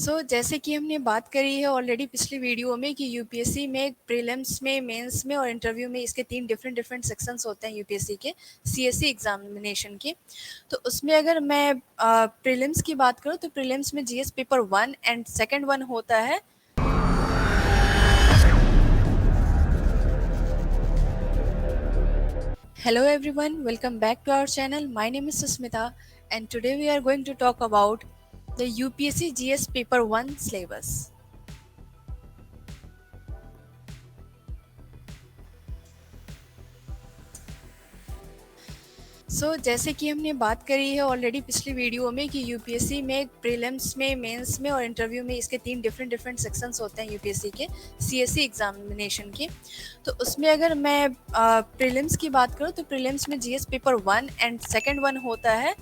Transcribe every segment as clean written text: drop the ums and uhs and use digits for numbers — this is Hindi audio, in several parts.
जैसे कि हमने बात करी है ऑलरेडी पिछली वीडियो में कि यूपीएससी में प्रीलिम्स में, मेंस में और इंटरव्यू में इसके 3 डिफरेंट डिफरेंट सेक्शंस होते हैं यूपीएससी के, सीएससी एग्जामिनेशन के। तो उसमें अगर मैं प्रीलिम्स की बात करूँ तो प्रीलिम्स में GS paper 1 and second one होता है Hello everyone, welcome back to our channel. My name is Susmita and today we are going to talk about the UPSC GS paper 1 syllabus. जैसे कि हमने बात करी है ऑलरेडी पिछली वीडियो में कि यूपीएससी में प्रीलिम्स में, मेंस में और इंटरव्यू में इसके 3 डिफरेंट डिफरेंट सेक्शंस होते हैं यूपीएससी के, सीएससी एग्जामिनेशन के। तो उसमें अगर मैं प्रीलिम्स की बात करूँ तो प्रीलिम्स में GS paper 1 and second one होता है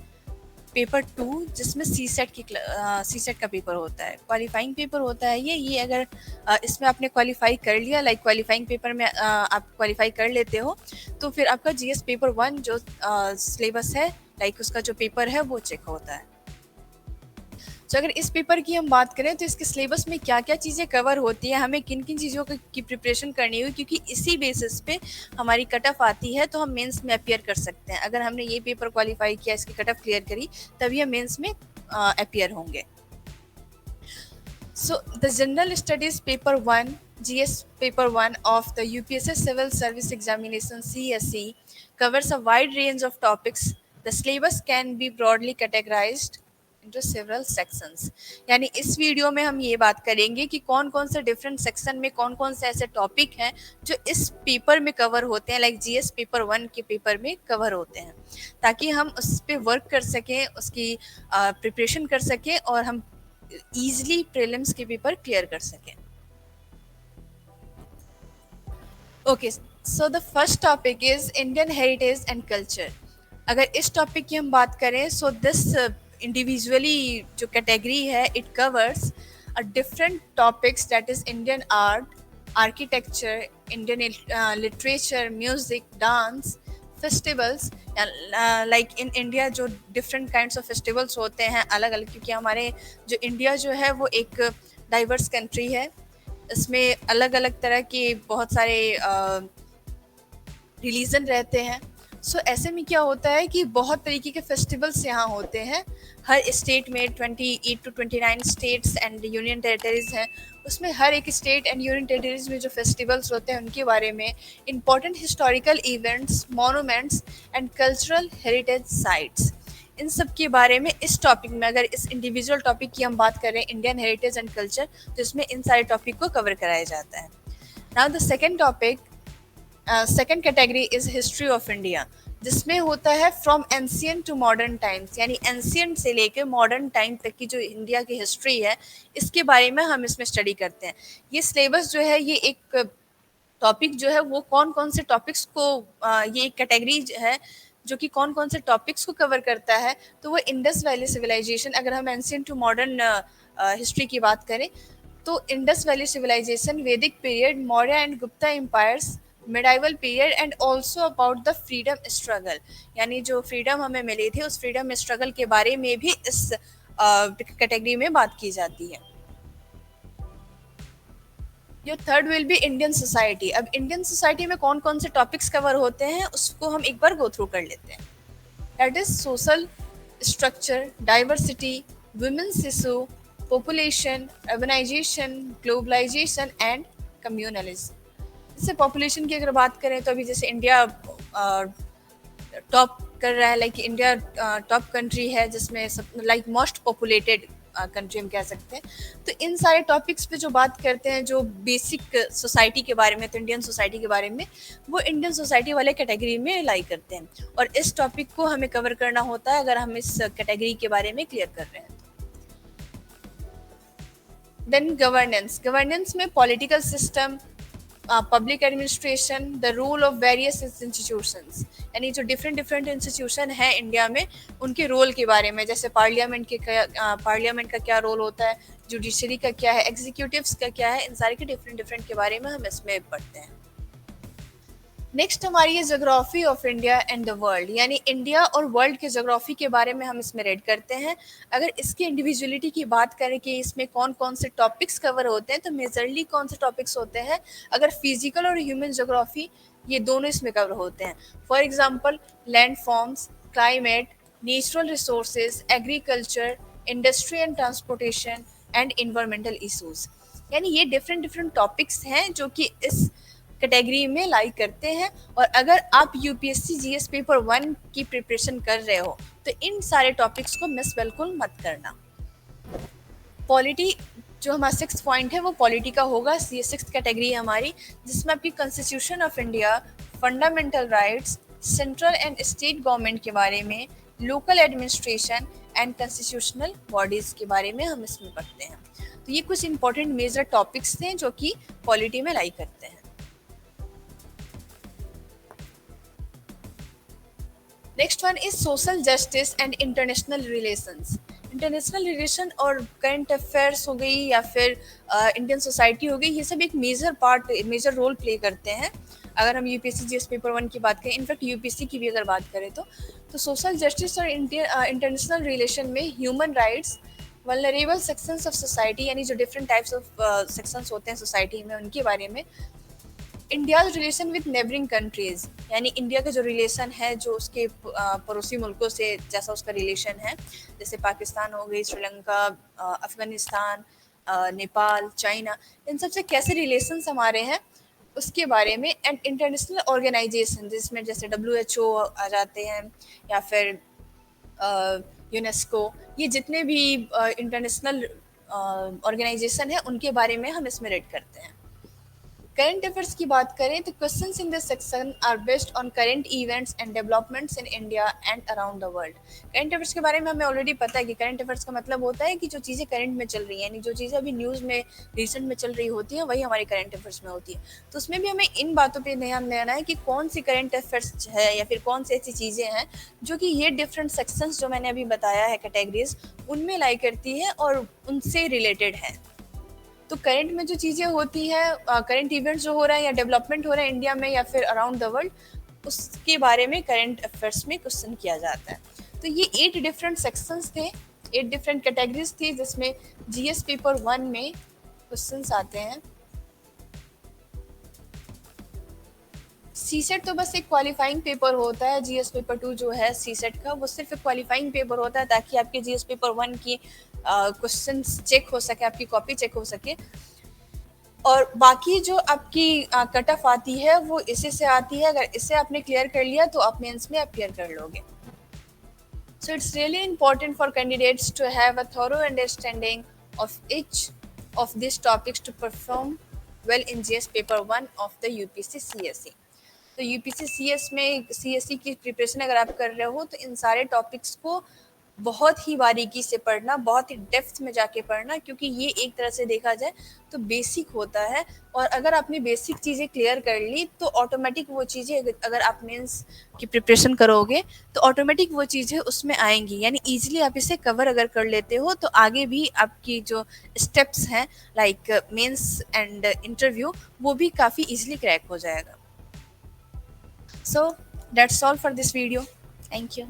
पेपर 2, जिसमें सी सेट का पेपर होता है, क्वालिफाइंग पेपर होता है ये अगर इसमें आपने क्वालिफाई कर लिया, लाइक क्वालिफाइंग पेपर में आप क्वालिफाई कर लेते हो तो फिर आपका जीएस पेपर 1 जो सिलेबस है, लाइक उसका जो पेपर है वो चेक होता है। अगर इस पेपर की हम बात करें तो इसके सिलेबस में क्या क्या चीज़ें कवर होती है, हमें किन किन चीज़ों की प्रिपरेशन करनी हुई, क्योंकि इसी बेसिस पे हमारी कट ऑफ आती है तो हम मेंस में अपियर कर सकते हैं। अगर हमने ये पेपर क्वालिफाई किया, इसकी कट ऑफ क्लियर करी, तभी हम मेंस में अपियर होंगे। The general studies paper 1, GS paper 1 of the UPSC Civil Service Examination CSE covers a wide range of topics. The syllabus can be broadly categorized into several sections. यानी इस वीडियो में हम ये बात करेंगे कि कौन कौन से डिफरेंट सेक्शन में कौन कौन से ऐसे टॉपिक हैं जो इस पेपर में कवर होते हैं, लाइक जीएस पेपर 1 के पेपर में कवर होते हैं, ताकि हम उस पर वर्क कर सकें, उसकी प्रिपरेशन कर सकें और हम ईजिली प्रीलिम्स के पेपर क्लियर कर सकें। Okay, so the first topic is Indian heritage and culture. अगर इस टॉपिक की हम बात करें, सो दिस इंडिविजुअली जो कैटेगरी है, it covers a different topics, that is Indian art, architecture, Indian literature, music, dance, festivals. Like in India जो डिफरेंट काइंड्स ऑफ फेस्टिवल्स होते हैं अलग अलग, क्योंकि हमारे जो इंडिया जो है वो एक डाइवर्स कंट्री है, इसमें अलग अलग तरह के बहुत सारे रिलीजन रहते हैं। ऐसे में क्या होता है कि बहुत तरीके के फेस्टिवल्स यहाँ होते हैं। हर स्टेट में 28 to 29 states and union territories हैं, उसमें हर एक स्टेट एंड यूनियन टेरिटरीज में जो फेस्टिवल्स होते हैं उनके बारे में, important historical events, monuments and cultural heritage sites, इन सब के बारे में इस टॉपिक में, अगर इस इंडिविजुअल टॉपिक की हम बात करें इंडियन हेरिटेज एंड कल्चर, तो इसमें इन सारे टॉपिक को कवर कराया जाता है। Now the second topic, second category is history of India, जिसमें होता है from ancient to modern times, यानी एंशियंट से लेकर मॉडर्न टाइम तक की जो इंडिया की हिस्ट्री है, इसके बारे में हम इसमें स्टडी करते हैं। ये सिलेबस जो है, ये एक टॉपिक जो है वो कौन कौन से टॉपिक्स को, ये एक कैटेगरी है जो कि कौन कौन से टॉपिक्स को कवर करता है। तो वो इंडस वैली सिविलाइजेशन, अगर हम एंशियंट टू मॉडर्न हिस्ट्री की बात करें तो Indus valley civilisation, Vedic period, Maurya and Gupta empires, medieval period and also about the freedom struggle, यानी जो फ्रीडम हमें मिली थी उस फ्रीडम स्ट्रगल के बारे में भी इस कैटेगरी में बात की जाती है। Your third will be Indian society. अब इंडियन सोसाइटी में कौन कौन से टॉपिक्स कवर होते हैं उसको हम एक बार गो थ्रू कर लेते हैं। That is social structure, diversity, women's issue, population, urbanisation, globalisation and communalism. जैसे पॉपुलेशन की अगर बात करें तो अभी जैसे इंडिया टॉप कर रहा है, लाइक इंडिया टॉप कंट्री है जिसमें सब, लाइक मोस्ट पॉपुलेटेड कंट्री हम कह सकते हैं। तो इन सारे टॉपिक्स पे जो बात करते हैं, जो बेसिक सोसाइटी के बारे में, तो इंडियन सोसाइटी के बारे में, वो इंडियन सोसाइटी वाले कैटेगरी में लाई करते हैं, और इस टॉपिक को हमें कवर करना होता है अगर हम इस कैटेगरी के बारे में क्लियर कर रहे हैं। देन गवर्नेंस, गवर्नेंस में political system, public administration, the role of various institutions, यानी जो डिफरेंट इंस्टीट्यूशन है इंडिया में उनके रोल के बारे में, जैसे पार्लियामेंट का क्या रोल होता है, जुडिशरी का क्या है, एग्जीक्यूटिव्स का क्या है, इन सारे के डिफरेंट के बारे में हम इसमें पढ़ते हैं। नेक्स्ट हमारी है geography of India and the world, यानी इंडिया और वर्ल्ड के जोग्राफी के बारे में हम इसमें रेड करते हैं। अगर इसकी इंडिविजुअलिटी की बात करें कि इसमें कौन कौन से टॉपिक्स कवर होते हैं, तो मेजरली कौन से टॉपिक्स होते हैं, अगर फिजिकल और ह्यूमन जोग्राफी ये दोनों इसमें कवर होते हैं। For example land forms, climate, natural resources, agriculture, industry and transportation and environmental issues. यानी ये डिफरेंट डिफरेंट टॉपिक्स हैं जो कि इस कैटेगरी में लाई करते हैं। और अगर आप यूपीएससी जीएस पेपर 1 की प्रिपरेशन कर रहे हो तो इन सारे टॉपिक्स को मिस बिल्कुल मत करना। पॉलिटी जो हमारा 6th पॉइंट है वो पॉलिटी का होगा। ये 6th कैटेगरी है हमारी, जिसमें आपकी constitution of India, fundamental rights, central and state government के बारे में, local administration and constitutional bodies के बारे में हम इसमें पढ़ते हैं। तो ये कुछ इंपॉर्टेंट मेजर टॉपिक्स थे जो कि पॉलिटी में लाई करते हैं। Next one is social justice and international relations. International relation और करंट अफेयर्स हो गई या फिर इंडियन सोसाइटी हो गई, ये सब एक मेजर रोल प्ले करते हैं। अगर हम यूपीएससी जीएस पेपर 1 की बात करें, इनफैक्ट यूपीएससी की भी अगर बात करें तो सोशल जस्टिस और इंटरनेशनल रिलेशन में human rights, vulnerable sections of society, यानी जो डिफरेंट टाइप्स ऑफ सेक्शंस होते हैं सोसाइटी में, उनके बारे में, India's relation with neighbouring countries, यानी इंडिया का जो रिलेशन है जो उसके पड़ोसी मुल्कों से, जैसा उसका रिलेशन है, जैसे पाकिस्तान हो गई, श्रीलंका, अफगानिस्तान, नेपाल, चाइना, इन सब से कैसे रिलेशंस हमारे हैं उसके बारे में। एंड इंटरनेशनल ऑर्गेनाइजेशन जिसमें जैसे WHO आ जाते हैं या फिर यूनेस्को, ये जितने भी इंटरनेशनल ऑर्गेनाइजेशन है उनके बारे में हम इसमें रेड करते हैं। करंट अफेयर्स की बात करें तो questions in this section are based on current events and developments in India and around the world. Current affairs के बारे में हमें ऑलरेडी पता है कि करंट अफेयर्स का मतलब होता है कि जो चीज़ें करंट में चल रही हैं, यानी जो चीज़ें अभी न्यूज़ में रिसेंट में चल रही होती हैं वही हमारी करंट अफेयर्स में होती है। तो उसमें भी हमें इन बातों पर ध्यान देना है कि कौन सी करंट अफेयर्स है या फिर कौन सी ऐसी चीज़ें हैं जो कि ये डिफरेंट सेक्शंस जो मैंने अभी बताया है कैटेगरीज, उनमें लाई करती है और उनसे रिलेटेड है। तो करंट में जो चीज़ें होती हैं, करंट इवेंट्स जो हो रहा है या डेवलपमेंट हो रहा है इंडिया में या फिर अराउंड द वर्ल्ड, उसके बारे में करंट अफेयर्स में क्वेश्चन किया जाता है। तो ये 8 डिफरेंट सेक्शंस थे, 8 डिफरेंट कैटेगरीज थी, जिसमें जीएस पेपर 1 में क्वेश्चंस आते हैं। सीसेट तो बस एक क्वालिफाइंग पेपर होता है। जीएस पेपर 2 जो है सीसेट का, वो सिर्फ एक क्वालिफाइंग पेपर होता है ताकि आपके जीएस पेपर 1 की क्वेश्चंस चेक हो सके, आपकी कॉपी चेक हो सके। और बाकी जो आपकी कट ऑफ आती है वो इसी से आती है। अगर इसे आपने क्लियर कर लिया तो आप मेंस में अपीयर कर लोगे। So it's really important for candidates to have a thorough understanding of each of these topics to perform well in GS paper 1 of the UPSC CSE। तो यूपीसी सीएस में सीएससी की प्रिपरेशन अगर आप कर रहे हो तो इन सारे टॉपिक्स को बहुत ही बारीकी से पढ़ना, बहुत ही डेप्थ में जाके पढ़ना, क्योंकि ये एक तरह से देखा जाए तो बेसिक होता है। और अगर आपने बेसिक चीज़ें क्लियर कर ली तो ऑटोमेटिक वो चीज़ें, अगर आप मेंस की प्रिपरेशन करोगे तो ऑटोमेटिक वो चीज़ें उसमें आएंगी। यानी ईजिली आप इसे कवर अगर कर लेते हो तो आगे भी आपकी जो स्टेप्स हैं लाइक मेंस एंड इंटरव्यू, वो भी काफ़ी ईजिली क्रैक हो जाएगा। So that's all for this video. Thank you.